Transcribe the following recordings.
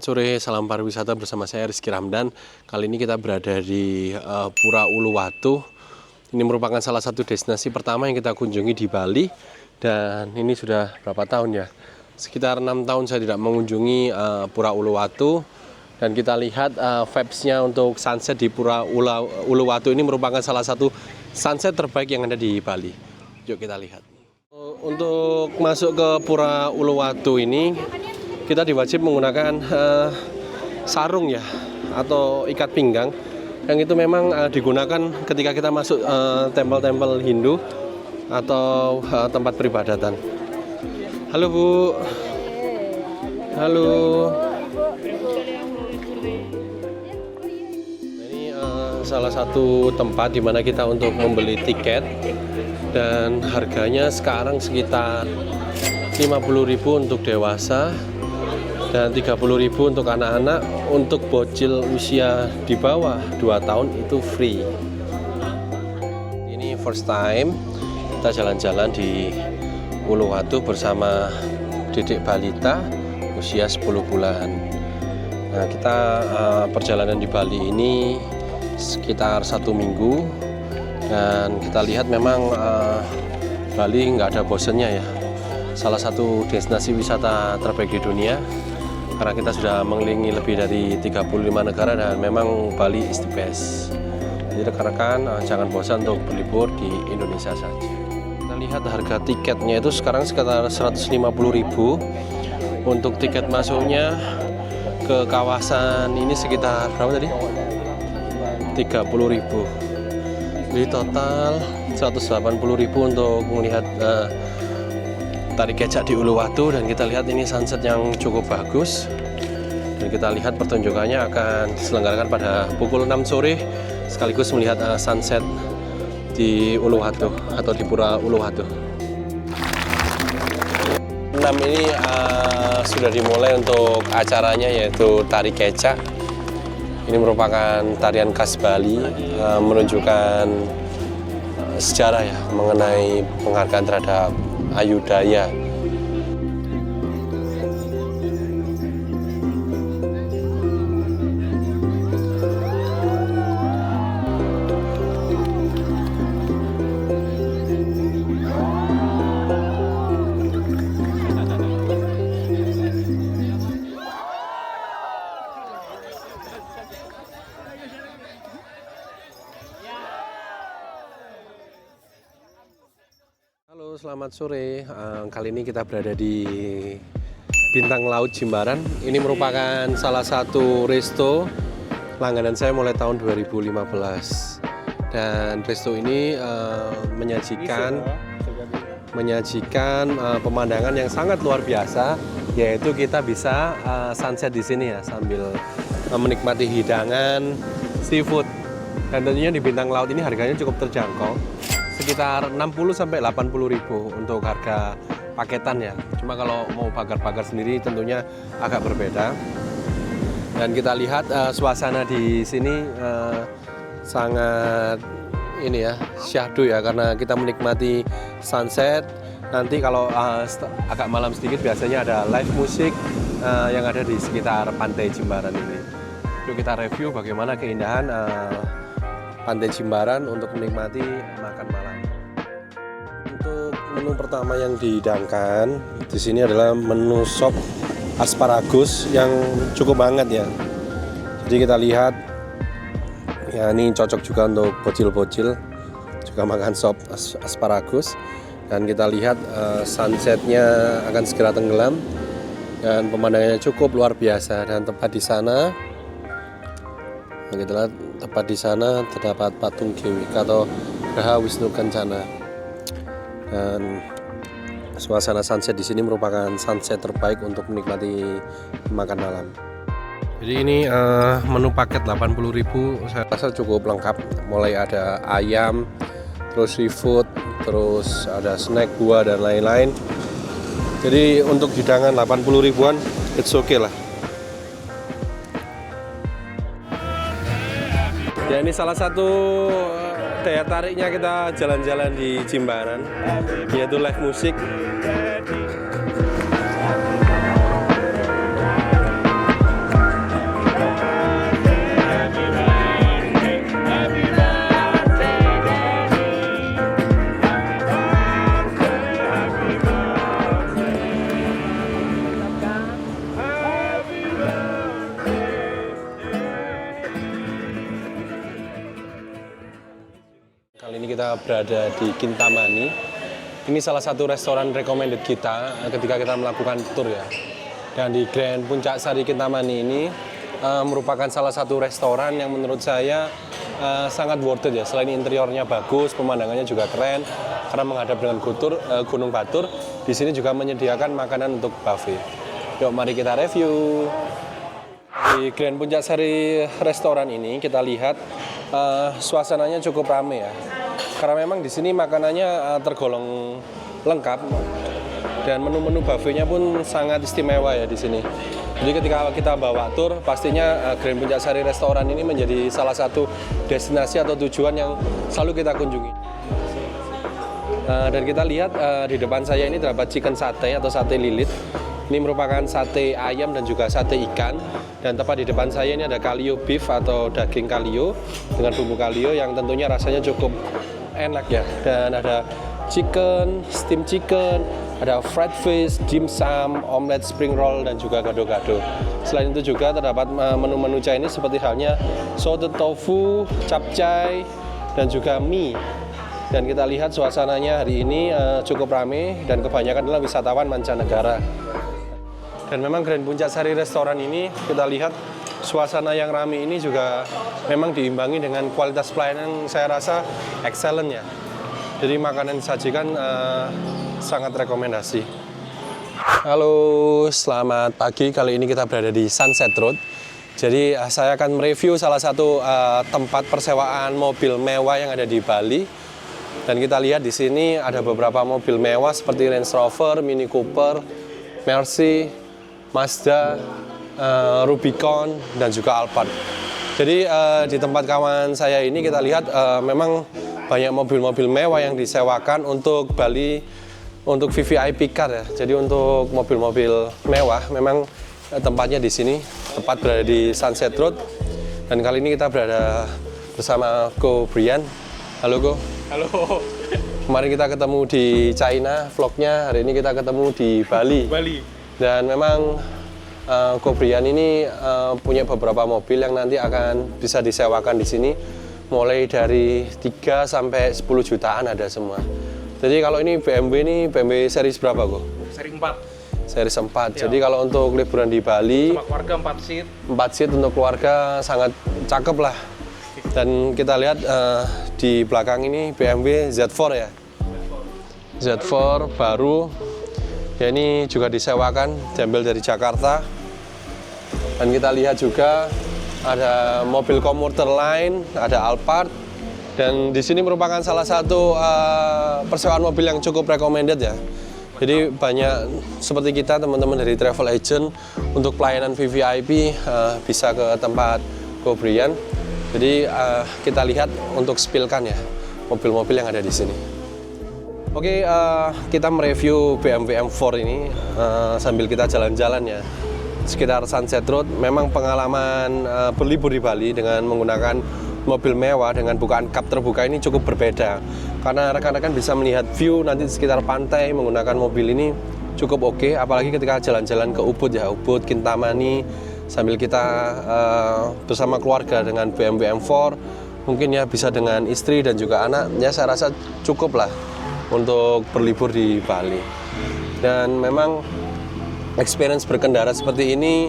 sore, salam pariwisata bersama saya Rizky Ramdan. Kali ini kita berada di Pura Uluwatu. Ini merupakan salah satu destinasi pertama yang kita kunjungi di Bali. Dan ini sudah berapa tahun ya? Sekitar 6 tahun saya tidak mengunjungi Pura Uluwatu. Dan kita lihat vibes-nya untuk sunset di Pura Uluwatu ini merupakan salah satu sunset terbaik yang ada di Bali. Yuk kita lihat. Untuk masuk ke Pura Uluwatu ini kita diwajib menggunakan sarung ya, atau ikat pinggang, yang itu memang digunakan ketika kita masuk tempel-tempel Hindu atau tempat peribadatan. Halo Bu. Halo. Ini salah satu tempat di mana kita untuk membeli tiket, dan harganya sekarang sekitar 50.000 untuk dewasa dan 30.000 untuk anak-anak. Untuk bocil usia di bawah 2 tahun itu free. Ini first time kita jalan-jalan di Uluwatu bersama Dedek balita usia 10 bulan. Nah, kita perjalanan di Bali ini sekitar 1 minggu, dan kita lihat memang Bali nggak ada bosennya ya. Salah satu destinasi wisata terbaik di dunia, karena kita sudah mengelilingi lebih dari 35 negara, dan memang Bali is the best. Jadi rekan-rekan jangan bosan untuk berlibur di Indonesia saja. Kita lihat harga tiketnya itu sekarang sekitar 150.000. Untuk tiket masuknya ke kawasan ini sekitar berapa tadi? 30.000. Jadi total 180.000 untuk melihat tari kecak di Uluwatu. Dan kita lihat ini sunset yang cukup bagus, dan kita lihat pertunjukannya akan diselenggarakan pada pukul 6 sore sekaligus melihat sunset di Uluwatu atau di Pura Uluwatu. 6 ini sudah dimulai untuk acaranya, yaitu tari kecak. Ini merupakan tarian khas Bali, menunjukkan sejarah ya mengenai penghargaan terhadap Ayudhaya. Halo, selamat sore. Kali ini kita berada di Bintang Laut Jimbaran. Ini merupakan salah satu resto langganan saya mulai tahun 2015. Dan resto ini menyajikan pemandangan yang sangat luar biasa, yaitu kita bisa sunset di sini ya sambil menikmati hidangan seafood. Dan tentunya di Bintang Laut ini harganya cukup terjangkau, sekitar 60.000–80.000 untuk harga paketan ya. Cuma kalau mau bakar-bakar sendiri tentunya agak berbeda. Dan kita lihat suasana di sini sangat ini ya, syahdu ya, karena kita menikmati sunset. Nanti kalau agak malam sedikit biasanya ada live musik yang ada di sekitar Pantai Jimbaran ini. Yuk kita review bagaimana keindahan Pantai Jimbaran untuk menikmati makan malam. Untuk menu pertama yang dihidangkan di sini adalah menu sop asparagus yang cukup hangat ya. Jadi kita lihat ya, ini cocok juga untuk bocil-bocil juga makan sop asparagus. Dan kita lihat sunsetnya akan segera tenggelam, dan pemandangannya cukup luar biasa. Dan tepat di sana, terdapat patung Gewika atau Graha Wisnu Kencana. Dan suasana sunset di sini merupakan sunset terbaik untuk menikmati makan malam. Jadi ini menu paket 80.000, saya rasa cukup lengkap. Mulai ada ayam, terus seafood, terus ada snack, buah dan lain-lain. Jadi untuk hidangan 80.000-an, it's okay lah. Ya, ini salah satu daya tariknya kita jalan-jalan di Jimbaran, yaitu live musik. Kali ini kita berada di Kintamani. Ini salah satu restoran recommended kita ketika kita melakukan tour ya. Dan di Grand Puncak Sari Kintamani ini merupakan salah satu restoran yang menurut saya sangat worth it ya. Selain interiornya bagus, pemandangannya juga keren karena menghadap dengan Gunung Batur. Di sini juga menyediakan makanan untuk buffet. Yuk mari kita review. Di Grand Puncak Sari restoran ini kita lihat suasananya cukup ramai ya. Karena memang di sini makanannya tergolong lengkap dan menu-menu buffetnya pun sangat istimewa ya di sini. Jadi ketika kita bawa tour, pastinya Grand Puncak Sari restoran ini menjadi salah satu destinasi atau tujuan yang selalu kita kunjungi. Dan kita lihat di depan saya ini terdapat chicken sate atau sate lilit. Ini merupakan sate ayam dan juga sate ikan. Dan tepat di depan saya ini ada kalio beef atau daging kalio dengan bumbu kalio yang tentunya rasanya cukup enak ya. Dan ada chicken, steam chicken, ada fried fish, dimsum, omelet spring roll, dan juga gado-gado. Selain itu juga terdapat menu-menu Chinese seperti halnya salted tofu, capcay, dan juga mie. Dan kita lihat suasananya hari ini cukup ramai dan kebanyakan adalah wisatawan mancanegara. Dan memang Grand Puncak Sari restoran ini kita lihat suasana yang ramai ini juga memang diimbangi dengan kualitas pelayanan yang saya rasa excellent ya. Jadi makanan disajikan sangat rekomendasi. Halo, selamat pagi. Kali ini kita berada di Sunset Road. Jadi saya akan mereview salah satu tempat persewaan mobil mewah yang ada di Bali. Dan kita lihat di sini ada beberapa mobil mewah seperti Range Rover, Mini Cooper, Mercy, Mazda, Rubicon, dan juga Alphard. Jadi di tempat kawan saya ini kita lihat memang banyak mobil-mobil mewah yang disewakan untuk Bali, untuk VVIP car ya. Jadi untuk mobil-mobil mewah memang tempatnya di sini, tepat berada di Sunset Road. Dan kali ini kita berada bersama Ko Brian. Halo Ko. Halo. Kemarin kita ketemu di China vlognya, hari ini kita ketemu di Bali. Dan memang Ko Brian ini punya beberapa mobil yang nanti akan bisa disewakan di sini, mulai dari 3 sampai 10 jutaan ada semua. Jadi kalau ini BMW series berapa Ko? Seri 4. Series 4. Ya. Jadi kalau untuk liburan di Bali, Sama keluarga 4 seat. 4 seat untuk keluarga sangat cakep lah. Dan kita lihat di belakang ini BMW Z4 ya. Z4 baru. Ya ini juga disewakan, diambil dari Jakarta. Dan kita lihat juga ada mobil komuter lain, ada Alphard. Dan di sini merupakan salah satu persewaan mobil yang cukup recommended ya. Jadi banyak seperti kita teman-teman dari travel agent untuk pelayanan VVIP bisa ke tempat Ko Brian. Jadi kita lihat untuk spillkan ya mobil-mobil yang ada di sini. Oke, kita mereview BMW M4 ini sambil kita jalan-jalan ya sekitar Sunset Road. Memang pengalaman berlibur di Bali dengan menggunakan mobil mewah dengan bukaan kap terbuka ini cukup berbeda. Karena rekan-rekan bisa melihat view nanti di sekitar pantai menggunakan mobil ini cukup oke. Apalagi ketika jalan-jalan ke Ubud ya, Ubud, Kintamani, sambil kita bersama keluarga dengan BMW M4, mungkin ya bisa dengan istri dan juga anak, ya saya rasa cukup lah untuk berlibur di Bali. Dan memang experience berkendara seperti ini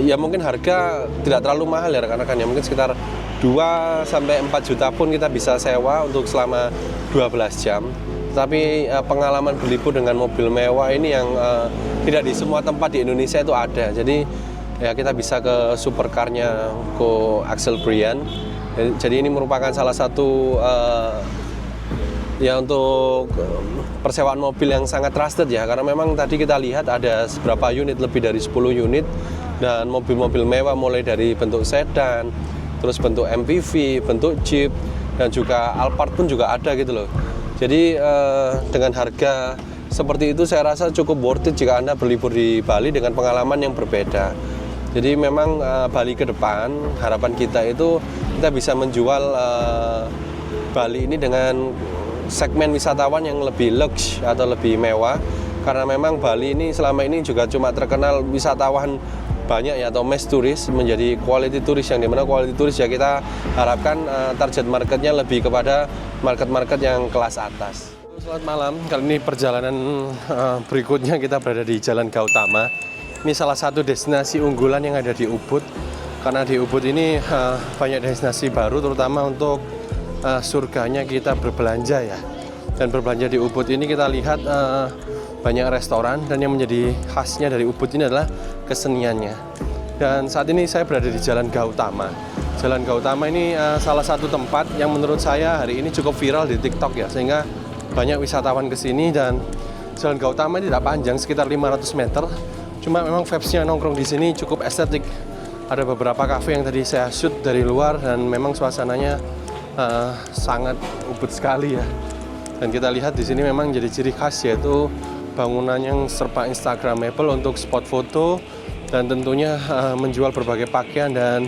ya mungkin harga tidak terlalu mahal ya rekan-rekan ya, mungkin sekitar 2 sampai 4 juta pun kita bisa sewa untuk selama 12 jam. Tapi pengalaman berlibur dengan mobil mewah ini yang tidak di semua tempat di Indonesia itu ada. Jadi ya kita bisa ke supercarnya Ko Axel Brian. Jadi ini merupakan salah satu ya untuk persewaan mobil yang sangat trusted ya, karena memang tadi kita lihat ada beberapa unit, lebih dari 10 unit, dan mobil-mobil mewah mulai dari bentuk sedan, terus bentuk MPV, bentuk Jeep, dan juga Alphard pun juga ada gitu loh. Jadi dengan harga seperti itu saya rasa cukup worth it jika Anda berlibur di Bali dengan pengalaman yang berbeda. Jadi memang Bali ke depan harapan kita itu kita bisa menjual Bali ini dengan segmen wisatawan yang lebih lux atau lebih mewah, karena memang Bali ini selama ini juga cuma terkenal wisatawan banyak ya, atau mass turis menjadi quality turis, yang dimana quality turis ya kita harapkan target marketnya lebih kepada market-market yang kelas atas. Selamat malam, kali ini perjalanan berikutnya kita berada di Jalan Gautama. Ini salah satu destinasi unggulan yang ada di Ubud, karena di Ubud ini banyak destinasi baru, terutama untuk surganya kita berbelanja ya. Dan berbelanja di Ubud ini kita lihat banyak restoran, dan yang menjadi khasnya dari Ubud ini adalah keseniannya. Dan saat ini saya berada di Jalan Gautama. Jalan Gautama ini salah satu tempat yang menurut saya hari ini cukup viral di TikTok ya, sehingga banyak wisatawan ke sini. Dan Jalan Gautama ini tidak panjang, sekitar 500 meter. Cuma memang vibes-nya nongkrong di sini cukup estetik. Ada beberapa kafe yang tadi saya shoot dari luar, dan memang suasananya sangat Ubud sekali ya. Dan kita lihat di sini memang jadi ciri khas, yaitu bangunan yang serba instagramable untuk spot foto, dan tentunya menjual berbagai pakaian dan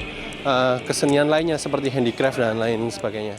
kesenian lainnya seperti handicraft dan lain sebagainya.